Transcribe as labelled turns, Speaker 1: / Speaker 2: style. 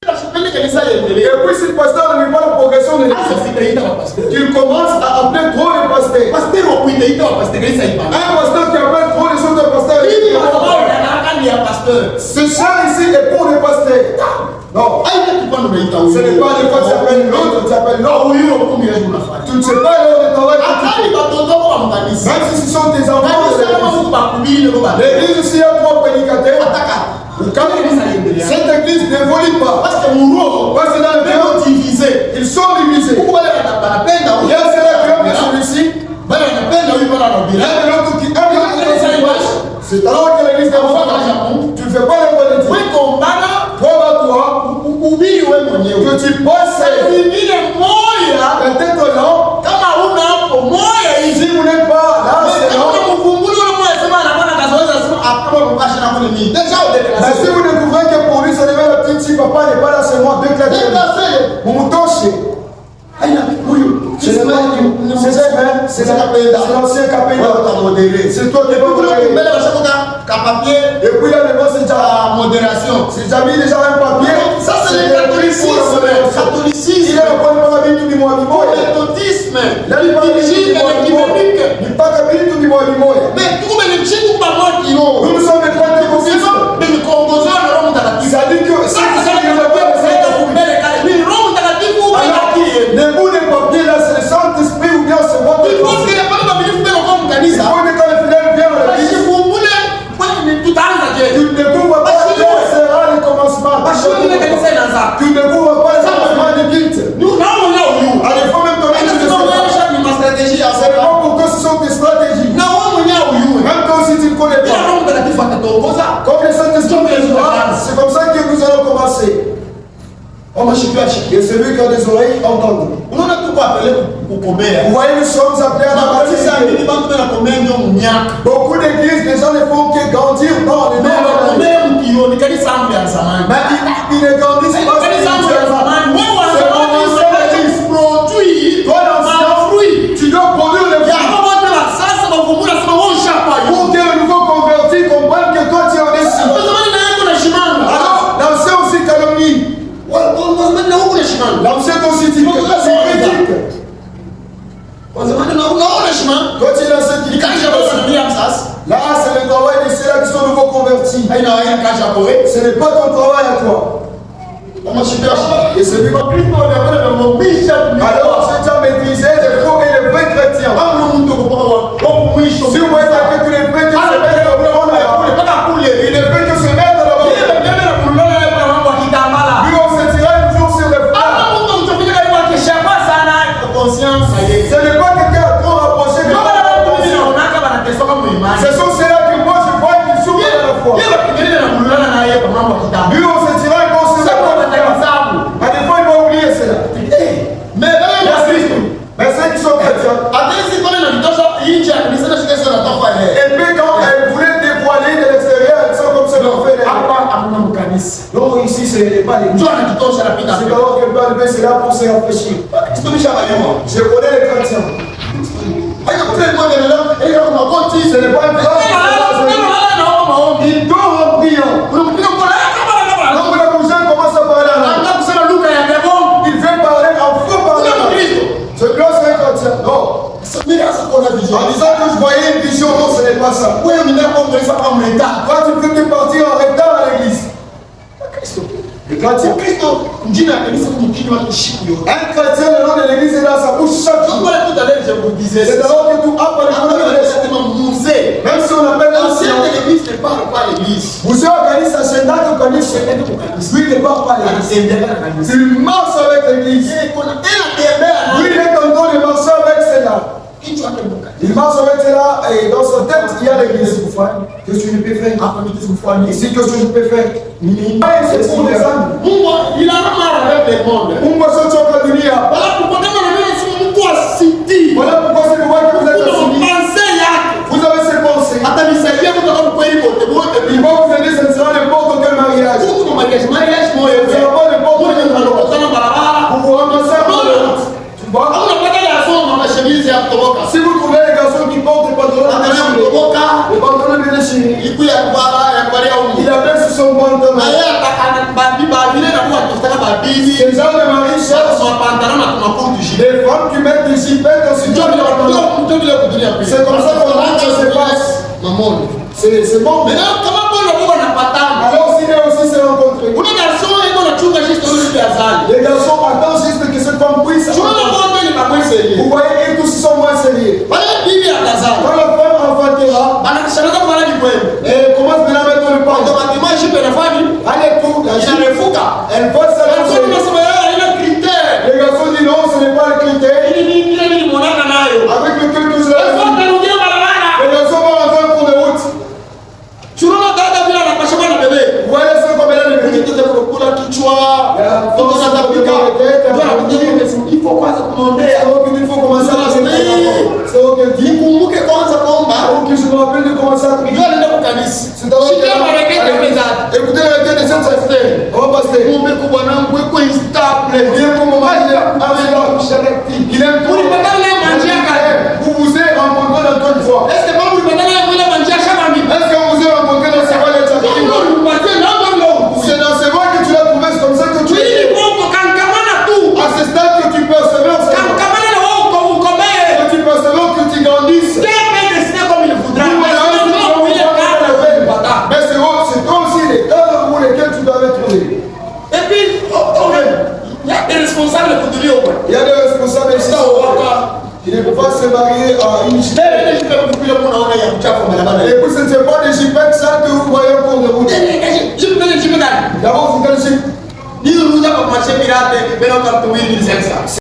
Speaker 1: Et puis si le pasteur ne vit pas la progression de l'église, qu'il commence à appeler trop les pasteurs. Un pasteur qui appelle trop les autres pasteurs. Ce chant ici est pour les pasteurs. Non. Ce n'est pas des fois tu appelles l'autre, tu appelles l'autre. Tu ne sais pas l'heure de travail. Même si ce sont tes enfants. L'église aussi a trois prédicateurs. Cette église n'évolue pas. Parce que dans le temps, divisés. Ils sont divisés. Il y a ceux-là qui ont celui-ci. Il y a de l'autre qui aime. C'est alors que l'église n'évolue. Tu ne fais pas la politique. Que tu passes peut-être non. Si vous n'êtes pas là, c'est non. Mais si vous découvrez que pour lui, ça devait la petite, si papa n'est pas là, c'est moi, deux clés. Vous me tochez. C'est l'ancien capéda. C'est toi qui es papier. Et puis là, devant, c'est déjà modération. C'est déjà mis déjà un papier. Ça, c'est le catholicisme. Il est encore pas la Bible du mois du mois. Le méthodisme. Il pas la Bible du mois du mois. Mais tout le monde nous sommes des pentecôtistes. Ça dit que ça, les bouts de papier là, c'est le Saint-Esprit ou bien c'est votre il faut que les fidèles viennent à l'église. Tu ne découvres pas c'est rare le commencement. Tu ne découvres pas le commencement du culte. Allez, il faut même donner une stratégie. C'est bon pour toi, ce sont tes stratégies. Même toi aussi, tu ne connais pas. Comme le Saint-Esprit, c'est comme ça que nous allons commencer. Et celui qui a des oreilles, entende. Vous voyez, nous sommes appelés à la baptiser. Beaucoup d'églises, les gens ne font que grandir dans les noms. Mais ils ne grandissent pas. Tu dois produire le fruit. Pour que le nouveau converti comprenne que toi tu es au-dessus. Alors, l'ancien aussi calomnie. L'ancien aussi critique. Toi tu es l'ancien qui là, c'est le travail de ceux-là qui sont nouveaux convertis. Ce n'est pas ton travail à toi. Et celui alors, c'est déjà maîtrisé les faux et les vrais chrétiens. Si vous voyez que tous les vrais chrétiens il ne fait que se mettre là-bas. Lui, on se tire toujours sur les flancs. Ce n'est pas quelqu'un à trop rapproché de toi. Ce sont ceux-là que moi je vois qui souffrent à la fois. Lui, on se tire et on se met. À des fois, il va oublier cela. Mais ceux qui sont chrétiens. Et puis quand elle voulait dévoiler de l'extérieur, elles sont comme ça qu'on fait. Non, ici, ce n'est pas les gens. C'est d'abord qu'elle peut enlever cela pour se rafraîchir. Je connais les chrétiens. Ce n'est pas une phrase. Il dort en priant. Donc le cousin commence à parler en langue. Il veut parler en faux parler. Je dois ser chrétien. Non. En disant que je voyais une vision, non, ce n'est pas ça. Quand tu peux te partir en retard à l'église. Le chrétien. Un chrétien, le nom de l'église est dans sa bouche chaque jour. C'est d'abord que tout appelle le même si on appelle l'ancien de l'église, ne parle pas l'église. Vous organisez sa chaîne lui ne parle pas l'église. Il marche avec l'église. Lui, il est en train de marcher avec celle-là. Il marche avec cela et dans sa tête, il y a l'église. Qu'est-ce que je peux faire? Ici, qu'est-ce que je peux faire? C'est pour les âmes. Il a marre avec les mondes. Voilà pourquoi c'est le roi que vous êtes assis. Vous avez ces pensées. Il va vous aider, ce ne sera n'importe quel mariage. Vous ne sera pas n'importe quel mariage. Vous vous ramassez à la tu vois? Si vous trouvez les garçons qui portent des pantalons les pantalons de déchirés, il a baissé son pantalon. Ces gens de mari cherchent des femmes qui mettent des jipettes dans ce job. C'est comme ça qu'on dit que ça se passe. C'est bon. Alors s'il est aussi se rencontrer. Les garçons attendent juste que cette femme puisse. Vous voyez, et tous sont moins sérieux. Quand la femme enfantera, elle commence maintenant à mettre le pain. Allez, tout, elle va s'avancer. Les garçons disent non, ce n'est pas le critère. Avec lequel que je les garçons vont rentrer pour les routes. Vous voyez ça comme elle est le petit. Il faut commencer à c'est ok. Je me rappelle de commencer à prier. Écoutez le regard de cette secteur. On va passer. Il aime tout. Vous vous êtes rencontré dans toute fois. Est-ce que vous vous êtes rencontré dans ce voie de c'est dans ce voie que tu l'as trouvé, c'est comme ça que tu es. À ce stade que tu persévères, que tu persévères, que tu grandisses. Mais c'est toi aussi les cadres pour lesquels tu dois être trouvé.
Speaker 2: Et puis, il y a des responsables pour dire.
Speaker 1: Il y a des responsables ici. Il ne peut pas se marier à une jipette. Et puis ce n'est pas des jipettes sales que vous voyez pour de route. D'abord, vous connaissez.